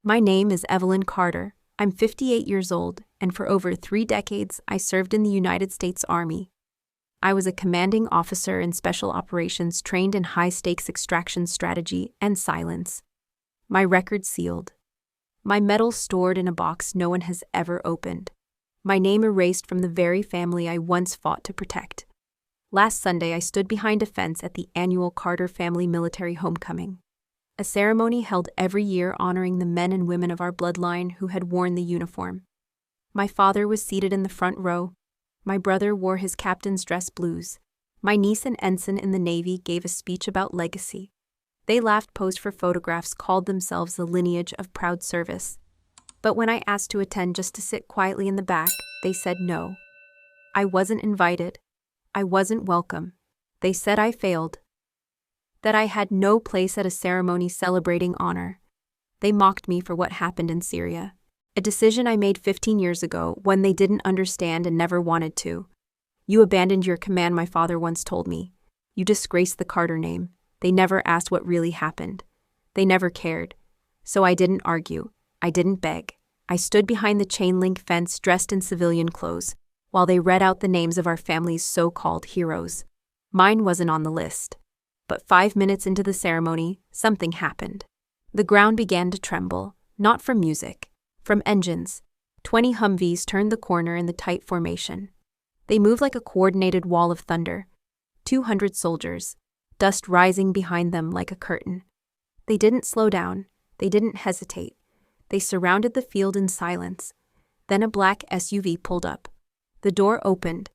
My name is Evelyn Carter. I'm 58 years old, and for over 3 decades, I served in the United States Army. I was a commanding officer in special operations trained in high-stakes extraction strategy and silence. My record sealed. My medal stored in a box no one has ever opened. My name erased from the very family I once fought to protect. Last Sunday, I stood behind a fence at the annual Carter family military homecoming, a ceremony held every year honoring the men and women of our bloodline who had worn the uniform. My father was seated in the front row. My brother wore his captain's dress blues. My niece, an ensign in the Navy, gave a speech about legacy. They laughed, posed for photographs, called themselves the lineage of proud service. But when I asked to attend just to sit quietly in the back, they said no. I wasn't invited. I wasn't welcome. They said I failed, that I had no place at a ceremony celebrating honor. They mocked me for what happened in Syria, a decision I made 15 years ago when they didn't understand and never wanted to. You abandoned your command, my father once told me. You disgraced the Carter name. They never asked what really happened. They never cared. So I didn't argue. I didn't beg. I stood behind the chain-link fence dressed in civilian clothes, while they read out the names of our family's so-called heroes. Mine wasn't on the list. But 5 minutes into the ceremony, something happened. The ground began to tremble, not from music, from engines. 20 Humvees turned the corner in the tight formation. They moved like a coordinated wall of thunder. 200 soldiers, dust rising behind them like a curtain. They didn't slow down. They didn't hesitate. They surrounded the field in silence. Then a black SUV pulled up. The door opened,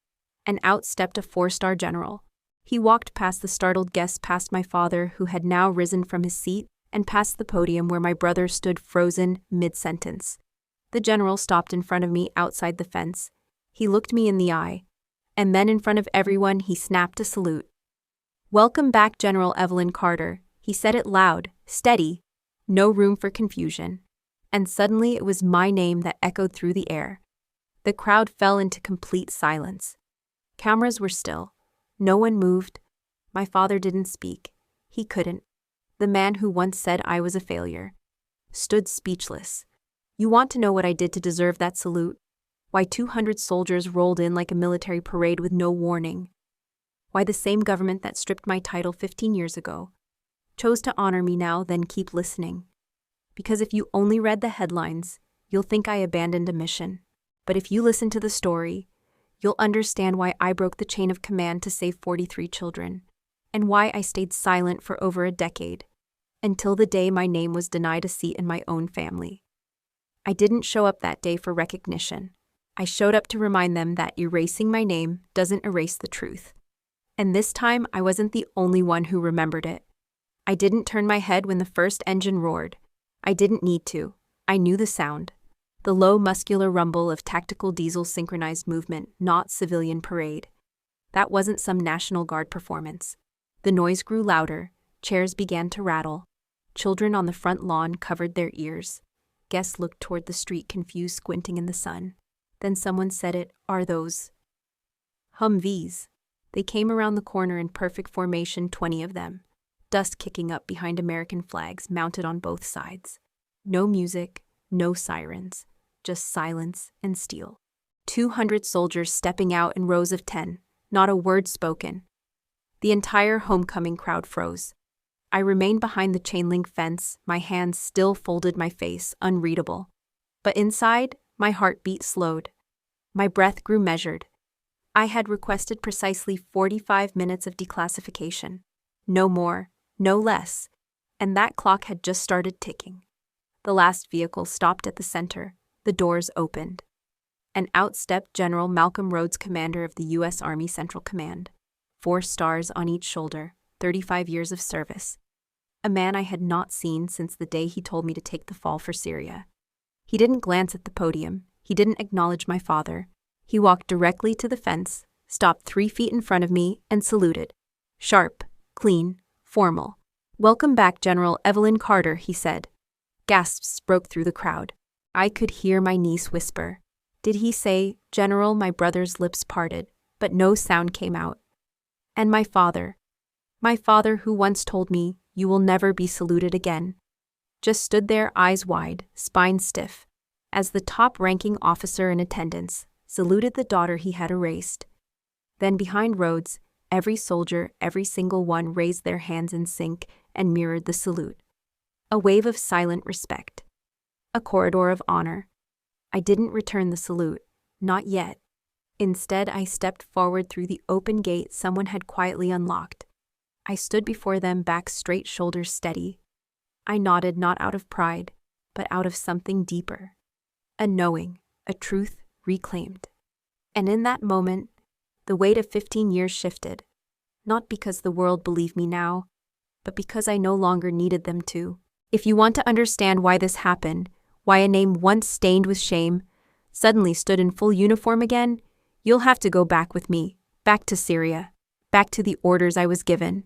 and out stepped a 4-star general. He walked past the startled guests, past my father, who had now risen from his seat, and past the podium where my brother stood frozen mid-sentence. The general stopped in front of me outside the fence. He looked me in the eye, and then in front of everyone he snapped a salute. "Welcome back, General Evelyn Carter." He said it loud, steady, no room for confusion. And suddenly it was my name that echoed through the air. The crowd fell into complete silence. Cameras were still. No one moved. My father didn't speak. He couldn't. The man who once said I was a failure stood speechless. You want to know what I did to deserve that salute? Why 200 soldiers rolled in like a military parade with no warning? Why the same government that stripped my title 15 years ago chose to honor me now, then keep listening? Because if you only read the headlines, you'll think I abandoned a mission. But if you listen to the story, you'll understand why I broke the chain of command to save 43 children, and why I stayed silent for over a decade, until the day my name was denied a seat in my own family. I didn't show up that day for recognition. I showed up to remind them that erasing my name doesn't erase the truth. And this time, I wasn't the only one who remembered it. I didn't turn my head when the first engine roared. I didn't need to. I knew the sound. The low, muscular rumble of tactical diesel synchronized movement, not civilian parade. That wasn't some National Guard performance. The noise grew louder. Chairs began to rattle. Children on the front lawn covered their ears. Guests looked toward the street, confused, squinting in the sun. Then someone said it, "Are those Humvees?" They came around the corner in perfect formation, 20 of them. Dust kicking up behind American flags mounted on both sides. No music, no sirens. Just silence and steel. 200 soldiers stepping out in rows of 10, not a word spoken. The entire homecoming crowd froze. I remained behind the chain-link fence, my hands still folded, my face unreadable. But inside, my heartbeat slowed. My breath grew measured. I had requested precisely 45 minutes of declassification. No more, no less. And that clock had just started ticking. The last vehicle stopped at the center. The doors opened. And out stepped General Malcolm Rhodes, commander of the U.S. Army Central Command. 4 stars on each shoulder, 35 years of service. A man I had not seen since the day he told me to take the fall for Syria. He didn't glance at the podium. He didn't acknowledge my father. He walked directly to the fence, stopped 3 feet in front of me, and saluted. Sharp, clean, formal. "Welcome back, General Evelyn Carter," he said. Gasps broke through the crowd. I could hear my niece whisper, "Did he say, General?" My brother's lips parted, but no sound came out. And my father who once told me, "You will never be saluted again." just stood there, eyes wide, spine stiff, as the top-ranking officer in attendance saluted the daughter he had erased. Then behind Rhodes, every soldier, every single one raised their hands in sync and mirrored the salute. A wave of silent respect. A corridor of honor. I didn't return the salute, not yet. Instead, I stepped forward through the open gate someone had quietly unlocked. I stood before them, back straight, shoulders steady. I nodded, not out of pride, but out of something deeper. A knowing, a truth reclaimed. And in that moment, the weight of 15 years shifted, not because the world believed me now, but because I no longer needed them to. If you want to understand why this happened, why a name once stained with shame suddenly stood in full uniform again, you'll have to go back with me, back to Syria, back to the orders I was given,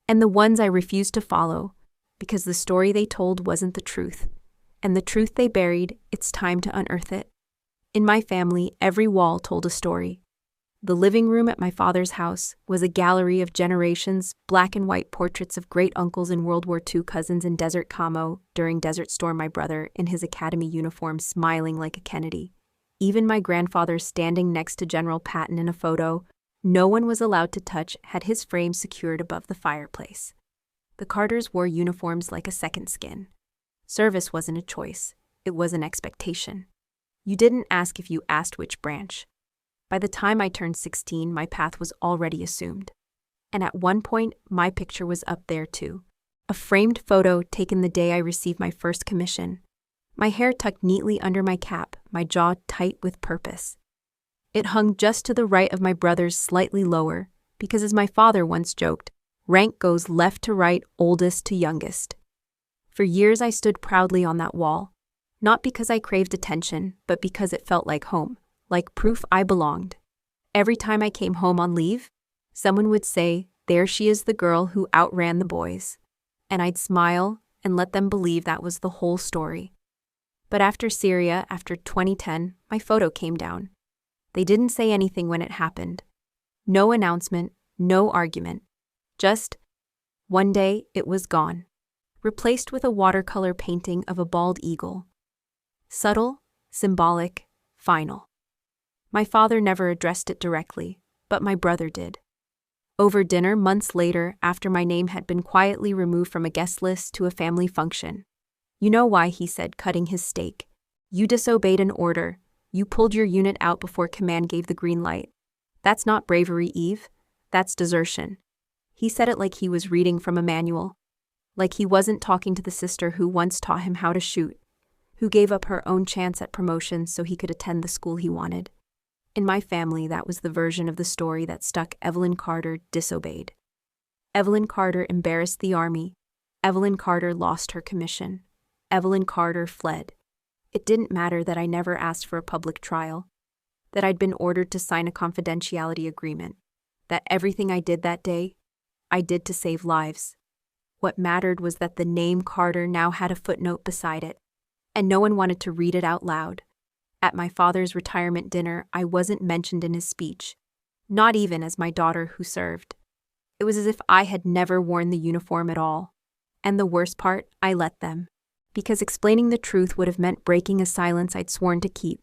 and the ones I refused to follow, because the story they told wasn't the truth, and the truth they buried, it's time to unearth it. In my family, every wall told a story. The living room at my father's house was a gallery of generations, black and white portraits of great-uncles in World War II, cousins in Desert Camo, during Desert Storm, my brother in his academy uniform smiling like a Kennedy. Even my grandfather standing next to General Patton in a photo no one was allowed to touch had his frame secured above the fireplace. The Carters wore uniforms like a second skin. Service wasn't a choice, it was an expectation. You didn't ask if you asked which branch. By the time I turned 16, my path was already assumed. And at one point, my picture was up there too. A framed photo taken the day I received my first commission. My hair tucked neatly under my cap, my jaw tight with purpose. It hung just to the right of my brother's, slightly lower, because as my father once joked, rank goes left to right, oldest to youngest. For years I stood proudly on that wall, not because I craved attention, but because it felt like home. Like proof I belonged. Every time I came home on leave, someone would say, "There she is, the girl who outran the boys." And I'd smile and let them believe that was the whole story. But after Syria, after 2010, my photo came down. They didn't say anything when it happened. No announcement, no argument. Just, one day, it was gone. Replaced with a watercolor painting of a bald eagle. Subtle, symbolic, final. My father never addressed it directly, but my brother did. Over dinner, months later, after my name had been quietly removed from a guest list to a family function. "You know why," he said, cutting his steak. "You disobeyed an order. You pulled your unit out before command gave the green light. That's not bravery, Eve. That's desertion." He said it like he was reading from a manual. Like he wasn't talking to the sister who once taught him how to shoot, who gave up her own chance at promotion so he could attend the school he wanted. In my family, that was the version of the story that stuck. Evelyn Carter disobeyed. Evelyn Carter embarrassed the army. Evelyn Carter lost her commission. Evelyn Carter fled. It didn't matter that I never asked for a public trial, that I'd been ordered to sign a confidentiality agreement, that everything I did that day, I did to save lives. What mattered was that the name Carter now had a footnote beside it, and no one wanted to read it out loud. At my father's retirement dinner, I wasn't mentioned in his speech, not even as my daughter who served. It was as if I had never worn the uniform at all. And the worst part, I let them. Because explaining the truth would have meant breaking a silence I'd sworn to keep.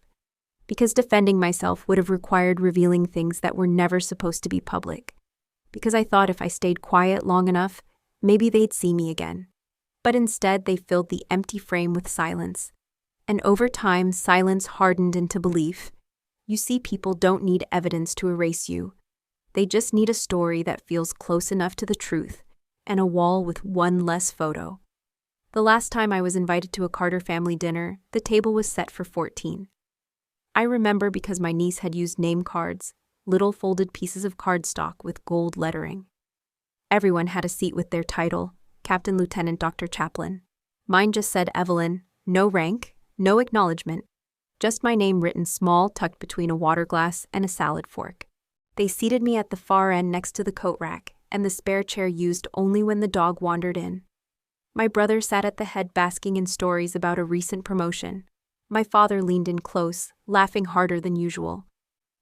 Because defending myself would have required revealing things that were never supposed to be public. Because I thought if I stayed quiet long enough, maybe they'd see me again. But instead, they filled the empty frame with silence. And over time, silence hardened into belief. You see, people don't need evidence to erase you. They just need a story that feels close enough to the truth, and a wall with one less photo. The last time I was invited to a Carter family dinner, the table was set for 14. I remember because my niece had used name cards, little folded pieces of cardstock with gold lettering. Everyone had a seat with their title, Captain Lieutenant Dr. Chaplain. Mine just said Evelyn, no rank, no acknowledgement, just my name written small, tucked between a water glass and a salad fork. They seated me at the far end next to the coat rack, and the spare chair used only when the dog wandered in. My brother sat at the head basking in stories about a recent promotion. My father leaned in close, laughing harder than usual.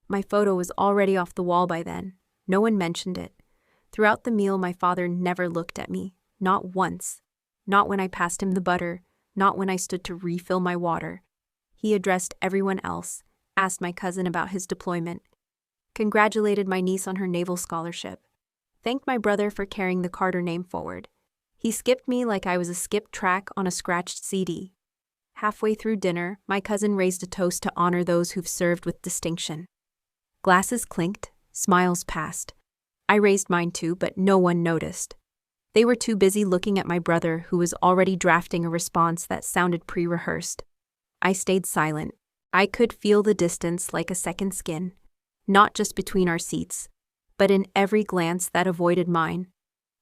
My photo was already off the wall by then. No one mentioned it. Throughout the meal, my father never looked at me, not once. Not when I passed him the butter, not when I stood to refill my water. He addressed everyone else, asked my cousin about his deployment, congratulated my niece on her naval scholarship, thanked my brother for carrying the Carter name forward. He skipped me like I was a skipped track on a scratched CD. Halfway through dinner, my cousin raised a toast to honor those who've served with distinction. Glasses clinked, smiles passed. I raised mine too, but no one noticed. They were too busy looking at my brother, who was already drafting a response that sounded pre-rehearsed. I stayed silent. I could feel the distance like a second skin, not just between our seats, but in every glance that avoided mine.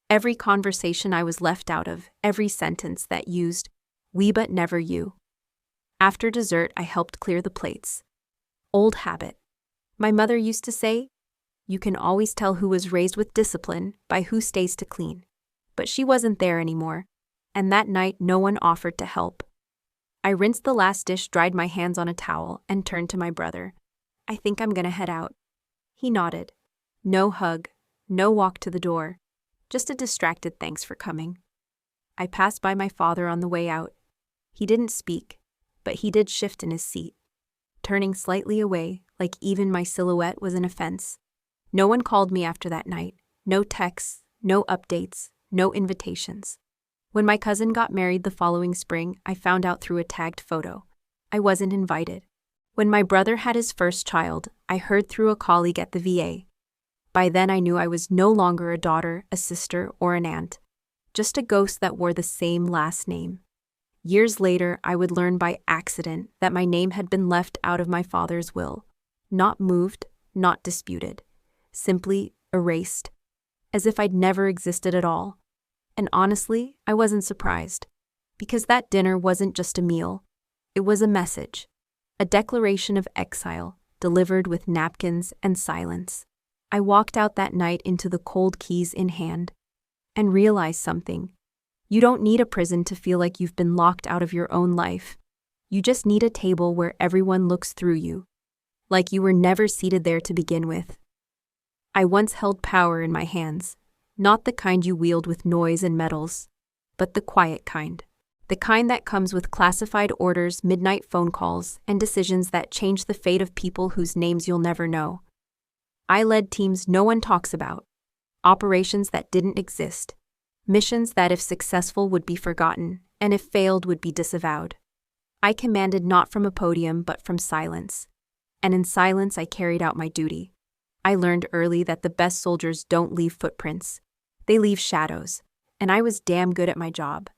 Every conversation I was left out of, every sentence that used, "we but never you." After dessert, I helped clear the plates. Old habit. My mother used to say, "You can always tell who was raised with discipline by who stays to clean." But she wasn't there anymore, and that night no one offered to help. I rinsed the last dish, dried my hands on a towel, and turned to my brother. "I think I'm gonna head out." He nodded. No hug, no walk to the door, just a distracted thanks for coming. I passed by my father on the way out. He didn't speak, but he did shift in his seat, turning slightly away, like even my silhouette was an offense. No one called me after that night. No texts, no updates, no invitations. When my cousin got married the following spring, I found out through a tagged photo. I wasn't invited. When my brother had his first child, I heard through a colleague at the VA. By then I knew I was no longer a daughter, a sister, or an aunt, just a ghost that wore the same last name. Years later, I would learn by accident that my name had been left out of my father's will. Not moved, not disputed. Simply erased. As if I'd never existed at all. And honestly, I wasn't surprised. Because that dinner wasn't just a meal. It was a message. A declaration of exile, delivered with napkins and silence. I walked out that night into the cold keys in hand. And realized something. You don't need a prison to feel like you've been locked out of your own life. You just need a table where everyone looks through you. Like you were never seated there to begin with. I once held power in my hands. Not the kind you wield with noise and medals, but the quiet kind. The kind that comes with classified orders, midnight phone calls, and decisions that change the fate of people whose names you'll never know. I led teams no one talks about. Operations that didn't exist. Missions that if successful would be forgotten, and if failed would be disavowed. I commanded not from a podium but from silence. And in silence I carried out my duty. I learned early that the best soldiers don't leave footprints. They leave shadows. And I was damn good at my job.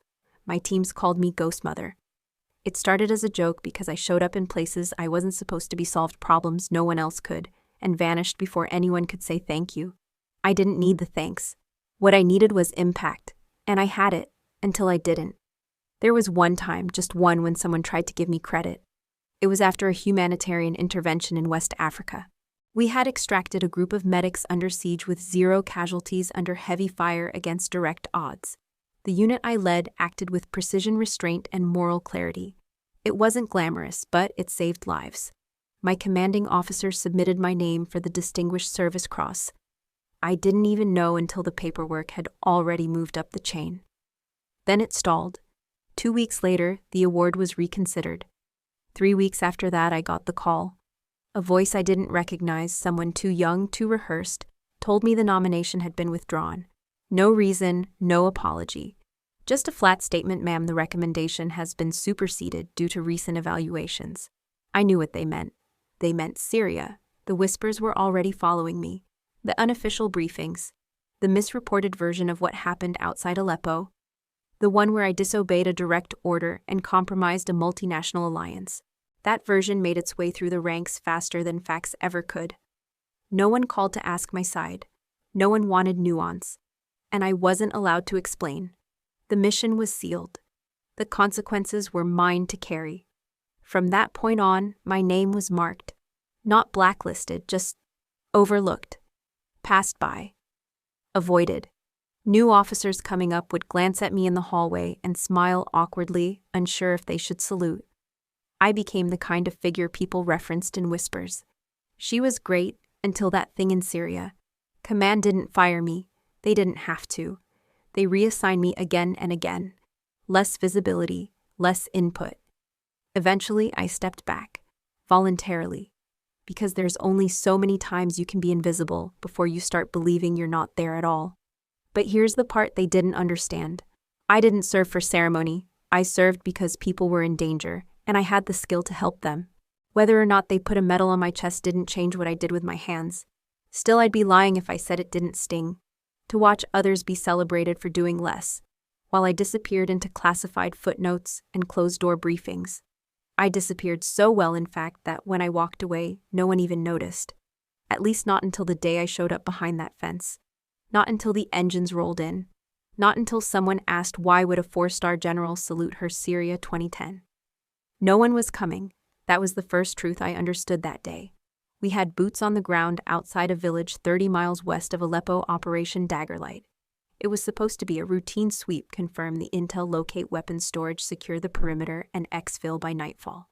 My teams called me Ghost Mother. It started as a joke because I showed up in places I wasn't supposed to be, solved problems no one else could, and vanished before anyone could say thank you. I didn't need the thanks. What I needed was impact, and I had it, until I didn't. There was one time, just one, when someone tried to give me credit. It was after a humanitarian intervention in West Africa. We had extracted a group of medics under siege with 0 casualties under heavy fire against direct odds. The unit I led acted with precision, restraint, and moral clarity. It wasn't glamorous, but it saved lives. My commanding officer submitted my name for the Distinguished Service Cross. I didn't even know until the paperwork had already moved up the chain. Then it stalled. 2 weeks later, the award was reconsidered. 3 weeks after that, I got the call. A voice I didn't recognize, someone too young, too rehearsed, told me the nomination had been withdrawn. No reason, no apology. Just a flat statement, "Ma'am, the recommendation has been superseded due to recent evaluations." I knew what they meant. They meant Syria. The whispers were already following me. The unofficial briefings. The misreported version of what happened outside Aleppo. The one where I disobeyed a direct order and compromised a multinational alliance. That version made its way through the ranks faster than facts ever could. No one called to ask my side. No one wanted nuance. And I wasn't allowed to explain. The mission was sealed. The consequences were mine to carry. From that point on, my name was marked. Not blacklisted, just overlooked. Passed by. Avoided. New officers coming up would glance at me in the hallway and smile awkwardly, unsure if they should salute. I became the kind of figure people referenced in whispers. She was great until that thing in Syria. Command didn't fire me. They didn't have to. They reassigned me again and again. less visibility, less input. Eventually, I stepped back, voluntarily, because there's only so many times you can be invisible before you start believing you're not there at all. But here's the part they didn't understand. I didn't serve for ceremony. I served because people were in danger, and I had the skill to help them. Whether or not they put a medal on my chest didn't change what I did with my hands. Still, I'd be lying if I said it didn't sting. To watch others be celebrated for doing less, while I disappeared into classified footnotes and closed-door briefings. I disappeared so well, in fact, that when I walked away, no one even noticed. At least not until the day I showed up behind that fence. Not until the engines rolled in. Not until someone asked why would a 4-star general salute her Syria 2010. No one was coming. That was the first truth I understood that day. We had boots on the ground outside a village 30 miles west of Aleppo, Operation Daggerlight. It was supposed to be a routine sweep, confirm the intel, locate weapons storage, secure the perimeter, and exfil by nightfall.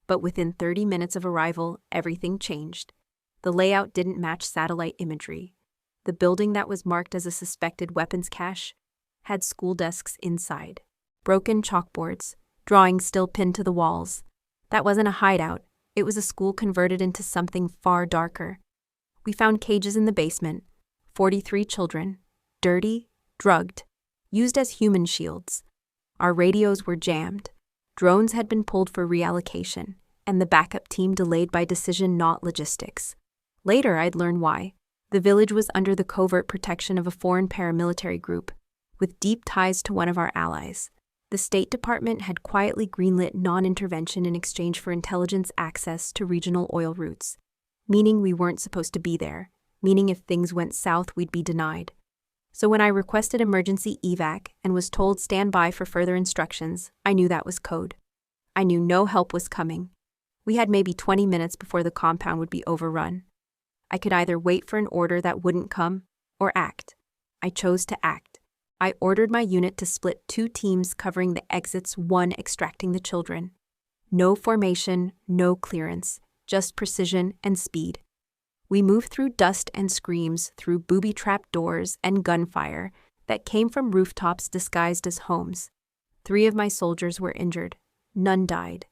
But within 30 minutes of arrival, everything changed. The layout didn't match satellite imagery. The building that was marked as a suspected weapons cache had school desks inside, broken chalkboards, drawings still pinned to the walls. That wasn't a hideout. It was a school converted into something far darker. We found cages in the basement, 43 children, dirty, drugged, used as human shields. Our radios were jammed. Drones had been pulled for reallocation, and the backup team delayed by decision, not logistics. Later, I'd learn why. The village was under the covert protection of a foreign paramilitary group, with deep ties to one of our allies. The State Department had quietly greenlit non-intervention in exchange for intelligence access to regional oil routes, meaning we weren't supposed to be there, meaning if things went south, we'd be denied. So when I requested emergency evac and was told stand by for further instructions, I knew that was code. I knew no help was coming. We had maybe 20 minutes before the compound would be overrun. I could either wait for an order that wouldn't come, or act. I chose to act. I ordered my unit to split 2 teams covering the exits, 1 extracting the children. No formation, no clearance, just precision and speed. We moved through dust and screams, through booby-trapped doors and gunfire that came from rooftops disguised as homes. 3 of my soldiers were injured. None died.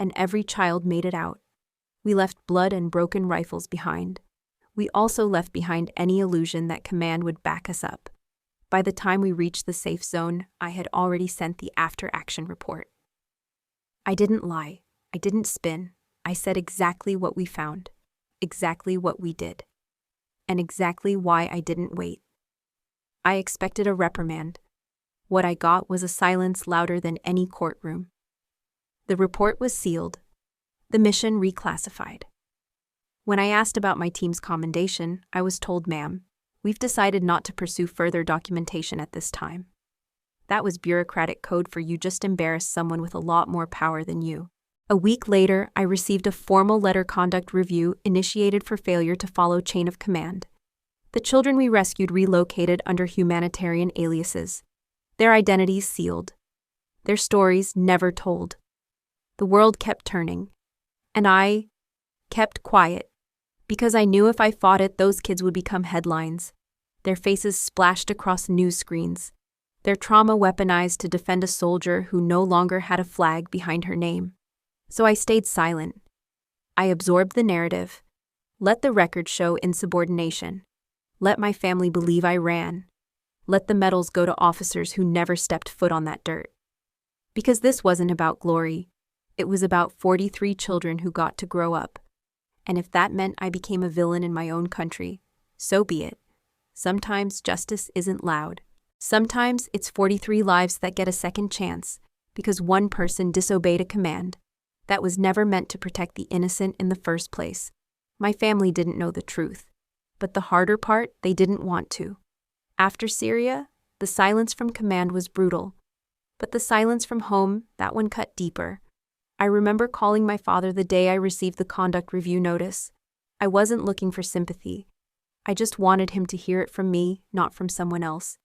And every child made it out. We left blood and broken rifles behind. We also left behind any illusion that command would back us up. By the time we reached the safe zone, I had already sent the after-action report. I didn't lie. I didn't spin. I said exactly what we found, exactly what we did, and exactly why I didn't wait. I expected a reprimand. What I got was a silence louder than any courtroom. The report was sealed. The mission reclassified. When I asked about my team's commendation, I was told, "Ma'am, we've decided not to pursue further documentation at this time." That was bureaucratic code for you just embarrassed someone with a lot more power than you. A week later, I received a formal letter conduct review initiated for failure to follow chain of command. The children we rescued relocated under humanitarian aliases. Their identities sealed. Their stories never told. The world kept turning. And I kept quiet. Because I knew if I fought it, those kids would become headlines. Their faces splashed across news screens. Their trauma weaponized to defend a soldier who no longer had a flag behind her name. So I stayed silent. I absorbed the narrative. Let the record show insubordination. Let my family believe I ran. Let the medals go to officers who never stepped foot on that dirt. Because this wasn't about glory. It was about 43 children who got to grow up. And if that meant I became a villain in my own country, so be it. Sometimes justice isn't loud. Sometimes it's 43 lives that get a second chance because one person disobeyed a command that was never meant to protect the innocent in the first place. My family didn't know the truth, but the harder part, they didn't want to. After Syria, the silence from command was brutal, but the silence from home, that one cut deeper. I remember calling my father the day I received the conduct review notice. I wasn't looking for sympathy. I just wanted him to hear it from me, not from someone else.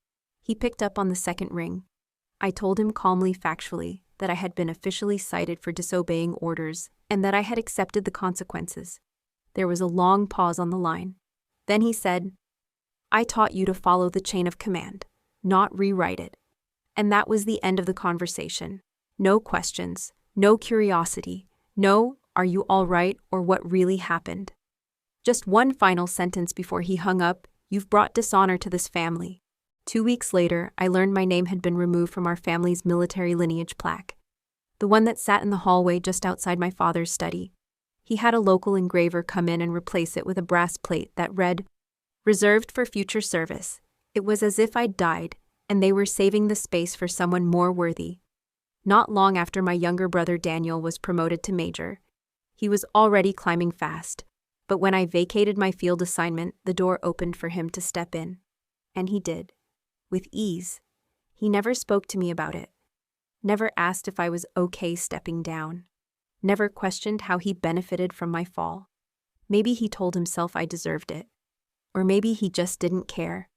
He picked up on the second ring. I told him calmly, factually, that I had been officially cited for disobeying orders and that I had accepted the consequences. There was a long pause on the line. Then he said, "I taught you to follow the chain of command, not rewrite it. And that was the end of the conversation. No questions, no curiosity, no, are you all right, or what really happened. Just one final sentence before he hung up, you've brought dishonor to this family. 2 weeks later, I learned my name had been removed from our family's military lineage plaque. The one that sat in the hallway just outside my father's study. He had a local engraver come in and replace it with a brass plate that read, "Reserved for future service." It was as if I'd died, and they were saving the space for someone more worthy. Not long after my younger brother Daniel was promoted to major. He was already climbing fast, but when I vacated my field assignment, the door opened for him to step in. And he did. With ease. He never spoke to me about it. Never asked if I was okay stepping down. Never questioned how he benefited from my fall. Maybe he told himself I deserved it. Or maybe he just didn't care.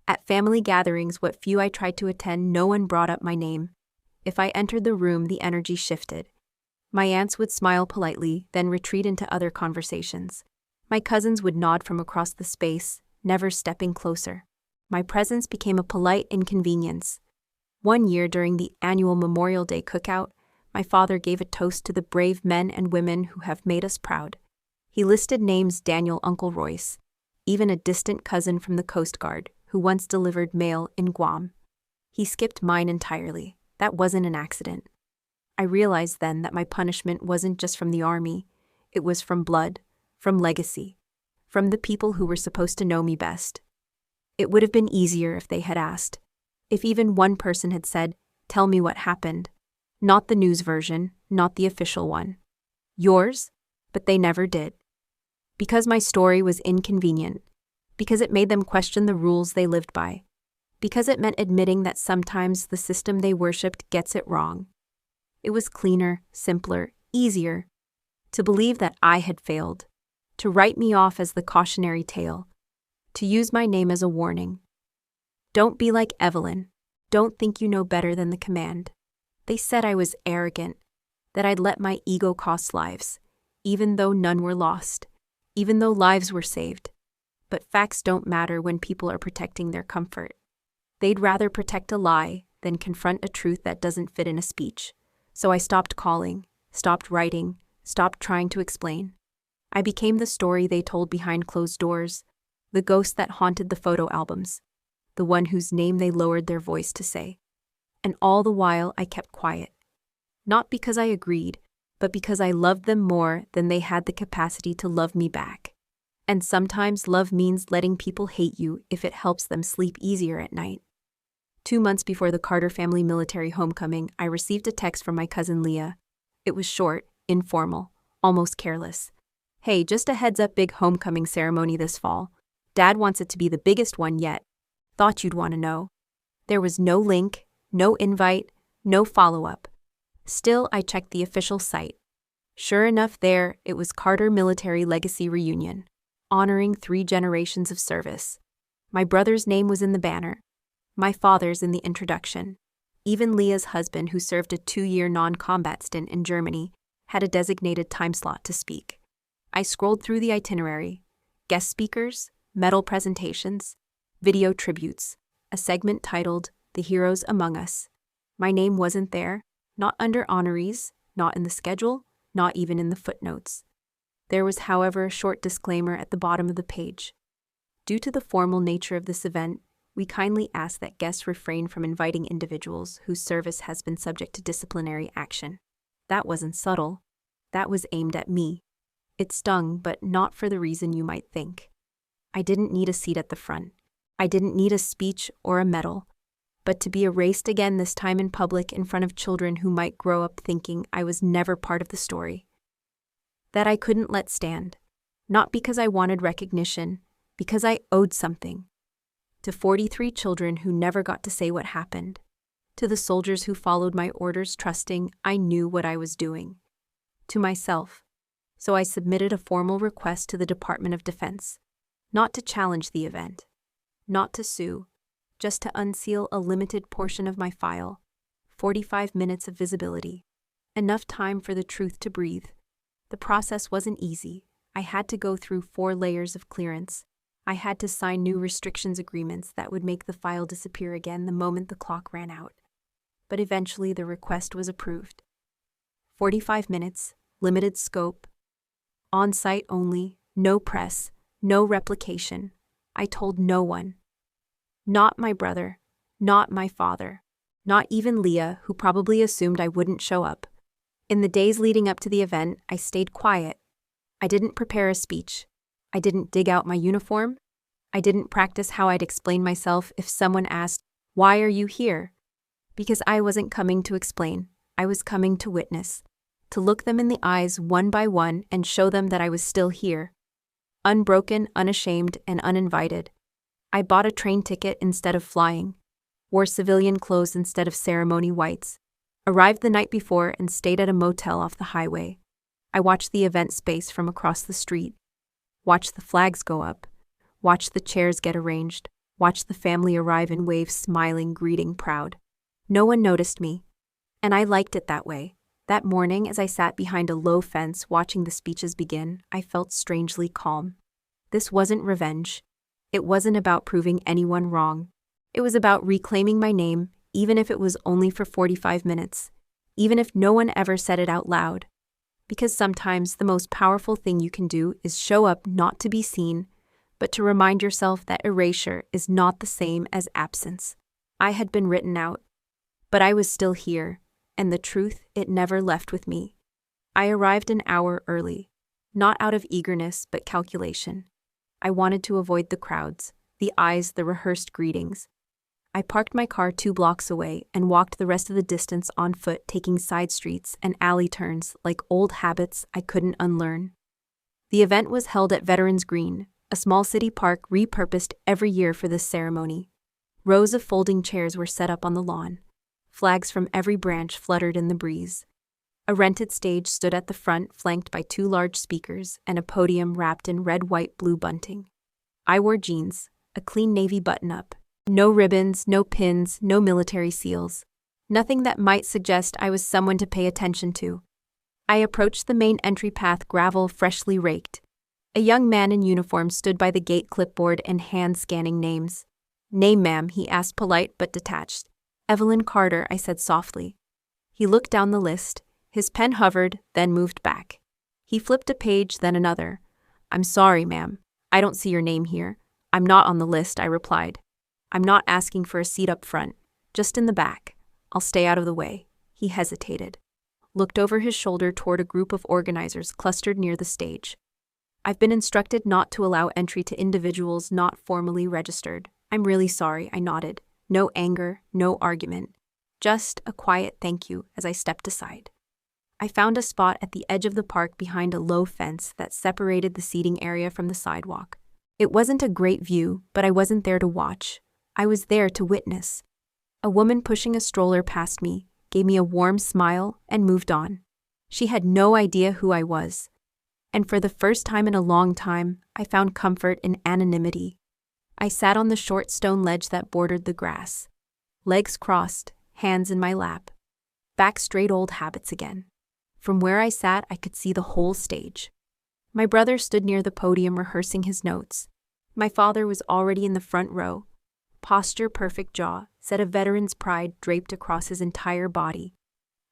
At family gatherings, what few I tried to attend, no one brought up my name. If I entered the room, the energy shifted. My aunts would smile politely, then retreat into other conversations. My cousins would nod from across the space, never stepping closer. My presence became a polite inconvenience. One year during the annual Memorial Day cookout, my father gave a toast to the brave men and women who have made us proud. He listed names: Daniel Uncle Royce, even a distant cousin from the Coast Guard, who once delivered mail in Guam. He skipped mine entirely. That wasn't an accident. I realized then that my punishment wasn't just from the army. It was from blood, from legacy, from the people who were supposed to know me best. It would have been easier if they had asked. If even one person had said, "Tell me what happened." Not the news version, not the official one. Yours? But they never did. Because my story was inconvenient. Because it made them question the rules they lived by. Because it meant admitting that sometimes the system they worshipped gets it wrong. It was cleaner, simpler, easier to believe that I had failed, to write me off as the cautionary tale, to use my name as a warning. Don't be like Evelyn. Don't think you know better than the command. They said I was arrogant, that I'd let my ego cost lives, even though none were lost, even though lives were saved. But facts don't matter when people are protecting their comfort. They'd rather protect a lie than confront a truth that doesn't fit in a speech. So I stopped calling, stopped writing, stopped trying to explain. I became the story they told behind closed doors, the ghost that haunted the photo albums, the one whose name they lowered their voice to say. And all the while I kept quiet. Not because I agreed, but because I loved them more than they had the capacity to love me back. And sometimes love means letting people hate you if it helps them sleep easier at night. 2 months before the Carter family military homecoming, I received a text from my cousin Leah. It was short, informal, almost careless. "Hey, just a heads up, big homecoming ceremony this fall. Dad wants it to be the biggest one yet. Thought you'd want to know." There was no link, no invite, no follow-up. Still, I checked the official site. Sure enough, there, it was Carter Military Legacy Reunion, honoring 3 generations of service. My brother's name was in the banner. My father's in the introduction. Even Leah's husband, who served a 2-year non-combat stint in Germany, had a designated time slot to speak. I scrolled through the itinerary. Guest speakers, medal presentations, video tributes, a segment titled "The Heroes Among Us." My name wasn't there, not under honorees, not in the schedule, not even in the footnotes. There was, however, a short disclaimer at the bottom of the page. Due to the formal nature of this event, we kindly ask that guests refrain from inviting individuals whose service has been subject to disciplinary action. That wasn't subtle. That was aimed at me. It stung, but not for the reason you might think. I didn't need a seat at the front. I didn't need a speech or a medal. But to be erased again, this time in public in front of children who might grow up thinking I was never part of the story. That I couldn't let stand. Not because I wanted recognition, because I owed something. To 43 children who never got to say what happened. To the soldiers who followed my orders trusting I knew what I was doing. To myself. So I submitted a formal request to the Department of Defense. Not to challenge the event. Not to sue. Just to unseal a limited portion of my file. 45 minutes of visibility. Enough time for the truth to breathe. The process wasn't easy. I had to go through 4 layers of clearance. I had to sign new restrictions agreements that would make the file disappear again the moment the clock ran out. but eventually the request was approved. 45 minutes, limited scope, on-site only, no press, no replication. I told no one. Not my brother, not my father, not even Leah, who probably assumed I wouldn't show up. In the days leading up to the event, I stayed quiet. I didn't prepare a speech. I didn't dig out my uniform. I didn't practice how I'd explain myself if someone asked, "Why are you here?" Because I wasn't coming to explain. I was coming to witness, to look them in the eyes one by one and show them that I was still here. Unbroken, unashamed, and uninvited. I bought a train ticket instead of flying, wore civilian clothes instead of ceremony whites, arrived the night before and stayed at a motel off the highway. I watched the event space from across the street, watched the flags go up, watched the chairs get arranged, watched the family arrive in waves, smiling, greeting, proud. No one noticed me, and I liked it that way. That morning, as I sat behind a low fence watching the speeches begin, I felt strangely calm. This wasn't revenge. It wasn't about proving anyone wrong. It was about reclaiming my name, even if it was only for 45 minutes, even if no one ever said it out loud. Because sometimes the most powerful thing you can do is show up not to be seen, but to remind yourself that erasure is not the same as absence. I had been written out, but I was still here, and the truth, it never left with me. I arrived an hour early, not out of eagerness but calculation. I wanted to avoid the crowds, the eyes, the rehearsed greetings. I parked my car 2 blocks away and walked the rest of the distance on foot, taking side streets and alley turns like old habits I couldn't unlearn. The event was held at Veterans Green, a small city park repurposed every year for this ceremony. Rows of folding chairs were set up on the lawn. Flags from every branch fluttered in the breeze. A rented stage stood at the front, flanked by 2 large speakers and a podium wrapped in red, white, blue bunting. I wore jeans, a clean navy button-up. No ribbons, no pins, no military seals. Nothing that might suggest I was someone to pay attention to. I approached the main entry path, gravel freshly raked. A young man in uniform stood by the gate, clipboard and hand scanning names. "Name, ma'am," he asked, polite but detached. "Evelyn Carter," I said softly. He looked down the list. His pen hovered, then moved back. He flipped a page, then another. "I'm sorry, ma'am. I don't see your name here." "I'm not on the list," I replied. "I'm not asking for a seat up front, just in the back. I'll stay out of the way." He hesitated, looked over his shoulder toward a group of organizers clustered near the stage. "I've been instructed not to allow entry to individuals not formally registered." "I'm really sorry," I nodded. No anger, no argument. Just a quiet thank you as I stepped aside. I found a spot at the edge of the park behind a low fence that separated the seating area from the sidewalk. It wasn't a great view, but I wasn't there to watch. I was there to witness. A woman pushing a stroller past me, gave me a warm smile, and moved on. She had no idea who I was. And for the first time in a long time, I found comfort in anonymity. I sat on the short stone ledge that bordered the grass. Legs crossed, hands in my lap. Back straight, old habits again. From where I sat, I could see the whole stage. My brother stood near the podium rehearsing his notes. My father was already in the front row. Posture, perfect, jaw, set of veteran's pride draped across his entire body.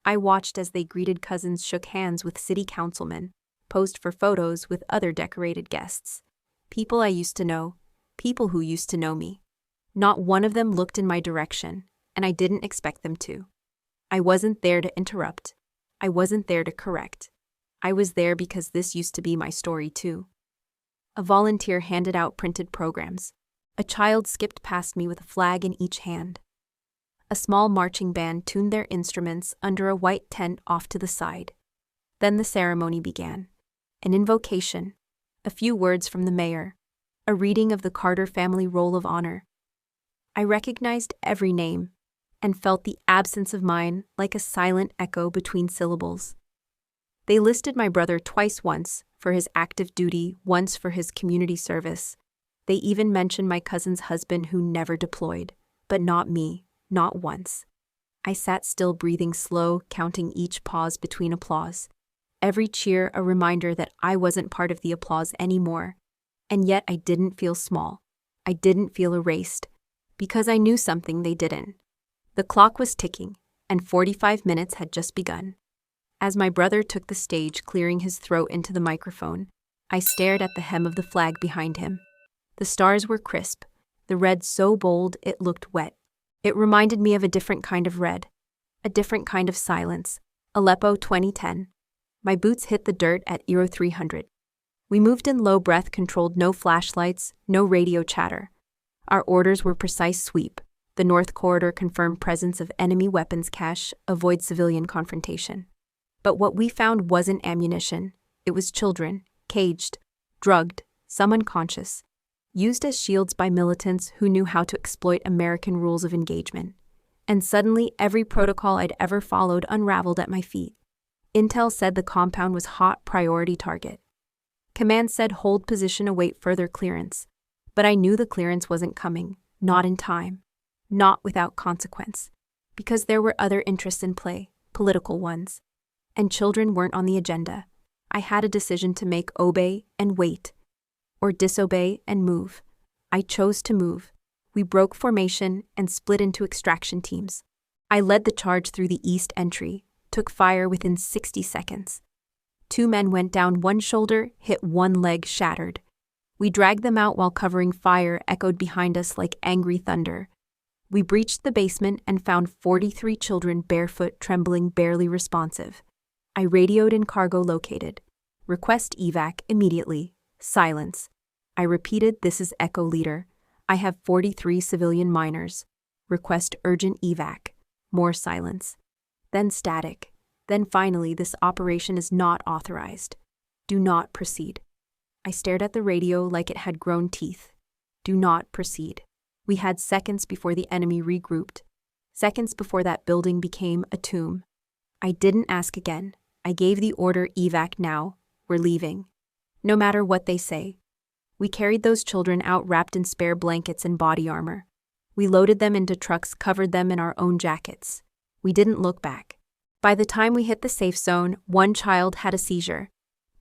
I watched as they greeted cousins, shook hands with city councilmen, posed for photos with other decorated guests. People I used to know, people who used to know me. Not one of them looked in my direction, and I didn't expect them to. I wasn't there to interrupt. I wasn't there to correct. I was there because this used to be my story too. A volunteer handed out printed programs. A child skipped past me with a flag in each hand. A small marching band tuned their instruments under a white tent off to the side. Then the ceremony began. An invocation, a few words from the mayor, a reading of the Carter family roll of honor. I recognized every name and felt the absence of mine like a silent echo between syllables. They listed my brother twice, once for his active duty, once for his community service. They even mentioned my cousin's husband who never deployed, but not me, not once. I sat still, breathing slow, counting each pause between applause. Every cheer a reminder that I wasn't part of the applause anymore. And yet I didn't feel small. I didn't feel erased, because I knew something they didn't. The clock was ticking, and 45 minutes had just begun. As my brother took the stage, clearing his throat into the microphone, I stared at the hem of the flag behind him. The stars were crisp, the red so bold it looked wet. It reminded me of a different kind of red, a different kind of silence. Aleppo 2010. My boots hit the dirt at Euro 300. We moved in low breath controlled, no flashlights, no radio chatter. Our orders were precise sweep. The North Corridor confirmed presence of enemy weapons cache, avoid civilian confrontation. But what we found wasn't ammunition. It was children, caged, drugged, some unconscious, used as shields by militants who knew how to exploit American rules of engagement. And suddenly, every protocol I'd ever followed unraveled at my feet. Intel said the compound was hot priority target. Command said hold position, await further clearance. But I knew the clearance wasn't coming, not in time, not without consequence, because there were other interests in play, political ones. And children weren't on the agenda. I had a decision to make: obey and wait, or disobey and move. I chose to move. We broke formation and split into extraction teams. I led the charge through the east entry, took fire within 60 seconds. 2 men went down, one shoulder hit, one leg shattered. We dragged them out while covering fire echoed behind us like angry thunder. We breached the basement and found 43 children barefoot, trembling, barely responsive. I radioed in cargo located. Request evac immediately. Silence. I repeated, this is Echo Leader. I have 43 civilian minors. Request urgent evac. More silence. Then static. Then finally, this operation is not authorized. Do not proceed. I stared at the radio like it had grown teeth. Do not proceed. We had seconds before the enemy regrouped. Seconds before that building became a tomb. I didn't ask again. I gave the order, evac now. We're leaving. No matter what they say. We carried those children out wrapped in spare blankets and body armor. We loaded them into trucks, covered them in our own jackets. We didn't look back. By the time we hit the safe zone, 1 child had a seizure.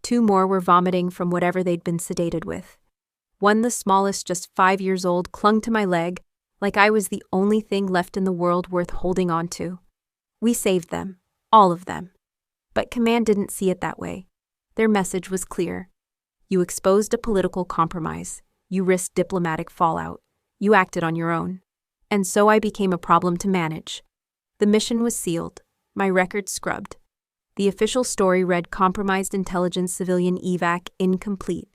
2 more were vomiting from whatever they'd been sedated with. One, the smallest, just 5 years old, clung to my leg like I was the only thing left in the world worth holding on to. We saved them, all of them. But Command didn't see it that way. Their message was clear. You exposed a political compromise. You risked diplomatic fallout. You acted on your own. And so I became a problem to manage. The mission was sealed. My record scrubbed. The official story read: compromised intelligence, civilian evac, incomplete.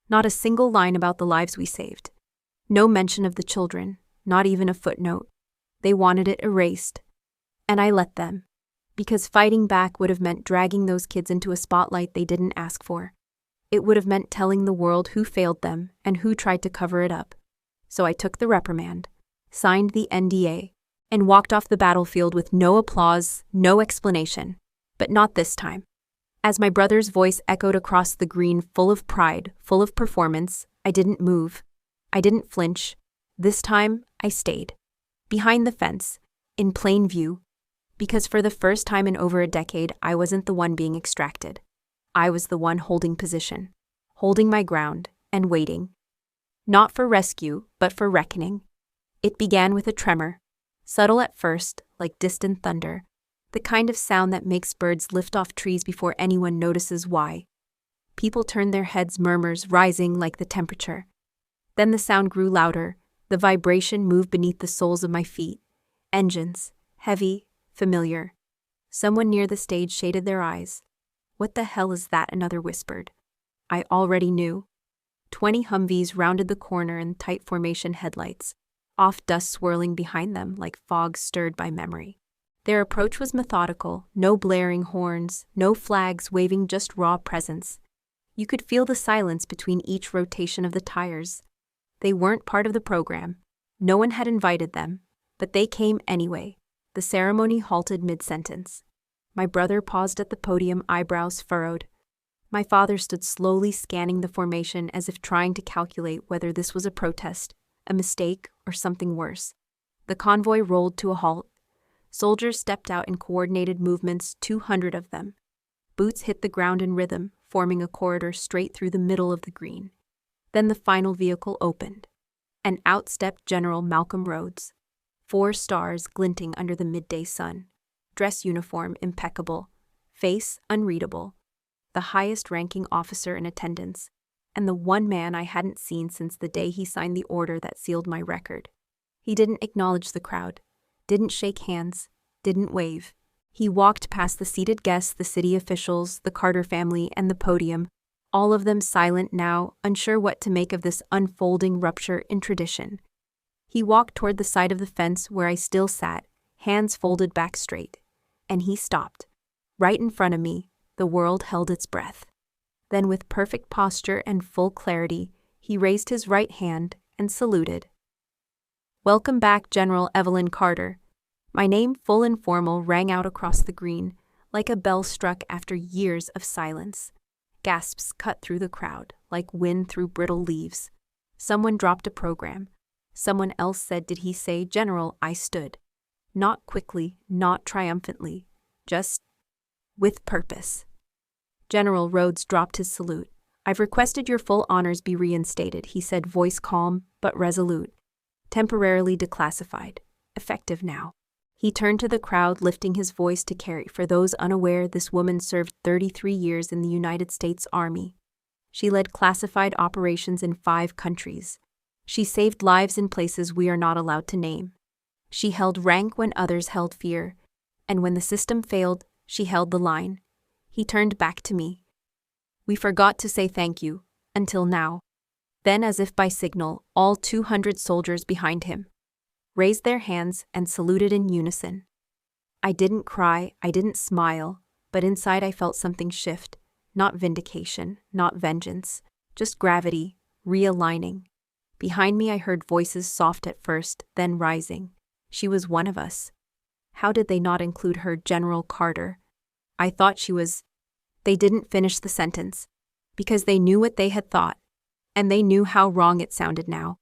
Not a single line about the lives we saved. No mention of the children, not even a footnote. They wanted it erased. And I let them. Because fighting back would have meant dragging those kids into a spotlight they didn't ask for. It would have meant telling the world who failed them and who tried to cover it up. So I took the reprimand, signed the NDA, and walked off the battlefield with no applause, no explanation. But not this time. As my brother's voice echoed across the green, full of pride, full of performance, I didn't move. I didn't flinch. This time, I stayed. Behind the fence, in plain view. Because for the first time in over a decade, I wasn't the one being extracted. I was the one holding position, holding my ground, and waiting. Not for rescue, but for reckoning. It began with a tremor, subtle at first, like distant thunder, the kind of sound that makes birds lift off trees before anyone notices why. People turned their heads, murmurs rising like the temperature. Then the sound grew louder, the vibration moved beneath the soles of my feet. Engines, heavy, familiar. Someone near the stage shaded their eyes. What the hell is that? Another whispered. I already knew. 20 Humvees rounded the corner in tight formation, headlights, off dust swirling behind them like fog stirred by memory. Their approach was methodical, no blaring horns, no flags waving, just raw presence. You could feel the silence between each rotation of the tires. They weren't part of the program. No one had invited them, but they came anyway. The ceremony halted mid-sentence. My brother paused at the podium, eyebrows furrowed. My father stood slowly scanning the formation as if trying to calculate whether this was a protest, a mistake, or something worse. The convoy rolled to a halt. Soldiers stepped out in coordinated movements, 200 of them. Boots hit the ground in rhythm, forming a corridor straight through the middle of the green. Then the final vehicle opened. And out stepped General Malcolm Rhodes. 4 stars glinting under the midday sun. dress uniform impeccable, face unreadable, the highest-ranking officer in attendance, and the one man I hadn't seen since the day he signed the order that sealed my record. He didn't acknowledge the crowd, didn't shake hands, didn't wave. He walked past the seated guests, the city officials, the Carter family, and the podium, all of them silent now, unsure what to make of this unfolding rupture in tradition. He walked toward the side of the fence where I still sat, hands folded back straight. And he stopped. Right in front of me, the world held its breath. Then with perfect posture and full clarity, he raised his right hand and saluted. "Welcome back, General Evelyn Carter." My name, full and formal, rang out across the green, like a bell struck after years of silence. Gasps cut through the crowd, like wind through brittle leaves. Someone dropped a program. Someone else said, "Did he say General?" I stood. Not quickly, not triumphantly, just with purpose. General Rhodes dropped his salute. "I've requested your full honors be reinstated," he said, voice calm but resolute. "Temporarily declassified. Effective now." He turned to the crowd, lifting his voice to carry. For those unaware, this woman served 33 years in the United States Army. She led classified operations in 5 countries. She saved lives in places we are not allowed to name. She held rank when others held fear, and when the system failed, she held the line. He turned back to me. "We forgot to say thank you, until now." Then, as if by signal, all 200 soldiers behind him raised their hands and saluted in unison. I didn't cry, I didn't smile, but inside I felt something shift. Not vindication, not vengeance, just gravity, realigning. Behind me I heard voices, soft at first, then rising. She was one of us. How did they not include her, General Carter? I thought she was. They didn't finish the sentence, because they knew what they had thought, and they knew how wrong it sounded now.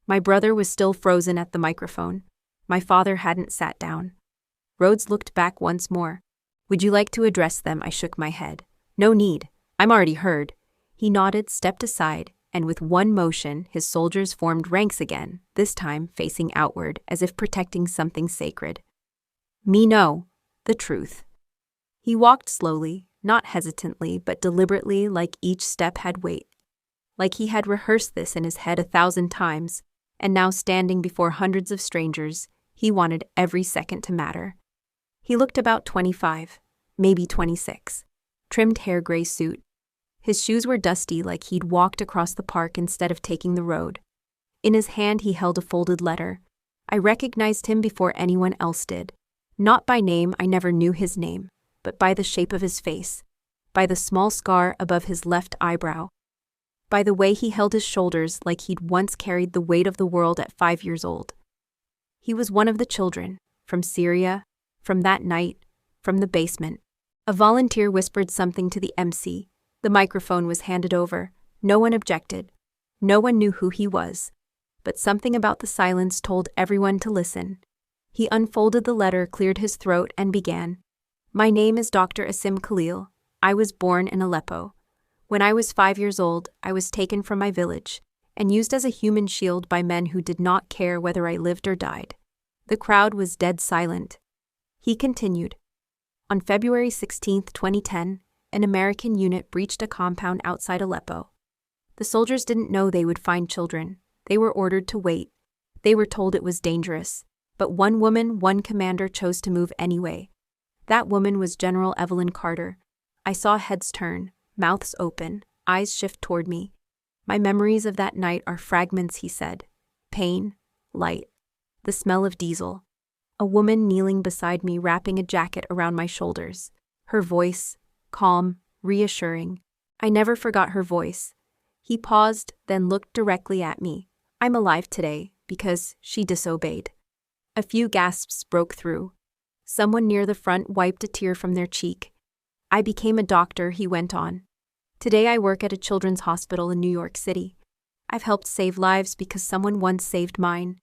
My brother was still frozen at the microphone. My father hadn't sat down. Rhodes looked back once more. "Would you like to address them?" I shook my head. "No need. I'm already heard." He nodded, stepped aside, and with one motion, his soldiers formed ranks again, this time facing outward, as if protecting something sacred. "Me no. The truth." He walked slowly, not hesitantly, but deliberately, like each step had weight. Like he had rehearsed this in his head 1,000 times, and now standing before hundreds of strangers, he wanted every second to matter. He looked about 25, maybe 26, trimmed hair gray suit. His shoes were dusty, like he'd walked across the park instead of taking the road. In his hand he held a folded letter. I recognized him before anyone else did. Not by name, I never knew his name, but by the shape of his face, by the small scar above his left eyebrow, by the way he held his shoulders like he'd once carried the weight of the world at 5 years old. He was one of the children, from Syria, from that night, from the basement. A volunteer whispered something to the MC. The microphone was handed over. No one objected. No one knew who he was. But something about the silence told everyone to listen. He unfolded the letter, cleared his throat, and began. "My name is Dr. Asim Khalil. I was born in Aleppo. When I was 5 years old, I was taken from my village and used as a human shield by men who did not care whether I lived or died." The crowd was dead silent. He continued. "On February 16, 2010, an American unit breached a compound outside Aleppo. The soldiers didn't know they would find children. They were ordered to wait. They were told it was dangerous. But one woman, one commander chose to move anyway. That woman was General Evelyn Carter. I saw heads turn, mouths open, eyes shift toward me. My memories of that night are fragments," he said. "Pain, light, the smell of diesel. A woman kneeling beside me, wrapping a jacket around my shoulders. Her voice, calm, reassuring. I never forgot her voice." He paused, then looked directly at me. "I'm alive today because she disobeyed." A few gasps broke through. Someone near the front wiped a tear from their cheek. "I became a doctor," he went on. "Today I work at a children's hospital in New York City. I've helped save lives because someone once saved mine.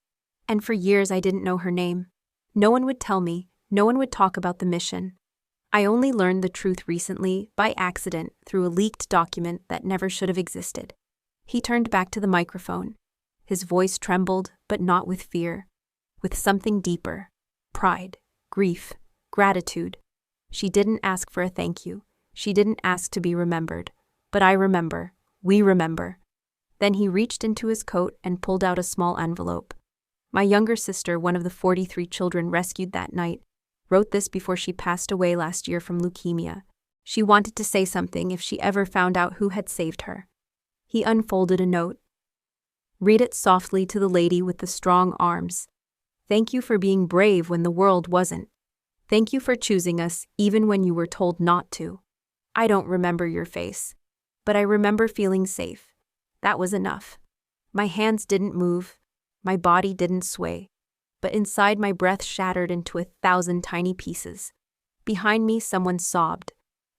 And for years I didn't know her name. No one would tell me, no one would talk about the mission. I only learned the truth recently, by accident, through a leaked document that never should have existed." He turned back to the microphone. His voice trembled, but not with fear. With something deeper. Pride, grief, Gratitude. She didn't ask for a thank you. She didn't ask to be remembered. But I remember. We remember. Then he reached into his coat and pulled out a small envelope. My younger sister, one of the 43 children rescued that night, wrote this before she passed away last year from leukemia. She wanted to say something if she ever found out who had saved her. He unfolded a note. Read it softly to the lady with the strong arms. Thank you for being brave when the world wasn't. Thank you for choosing us even when you were told not to. I don't remember your face, but I remember feeling safe. That was enough. My hands didn't move, my body didn't sway, but inside my breath shattered into 1,000 tiny pieces. Behind me, someone sobbed.